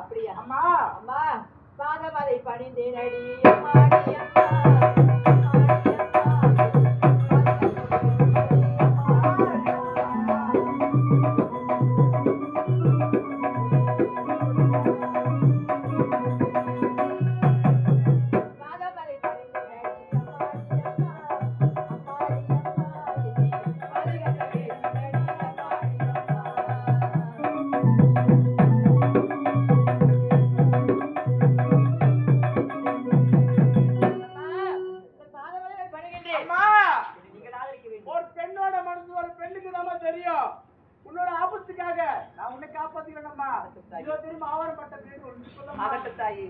அப்படியா? அம்மா அம்மா பாதமலை பணிந்தேனடி அம்மாடி அம்மா. ஒரு பெண்ணோட மனசு ஒரு பெண்ணுக்கு தான் தெரியும். உன்னோட ஆபத்துக்காக நான் உன்னை காப்பாத்திக்கணும்மா. இதோ திரும்ப ஆவரப்பட்ட பேரு ஆகட்டும் தாயி.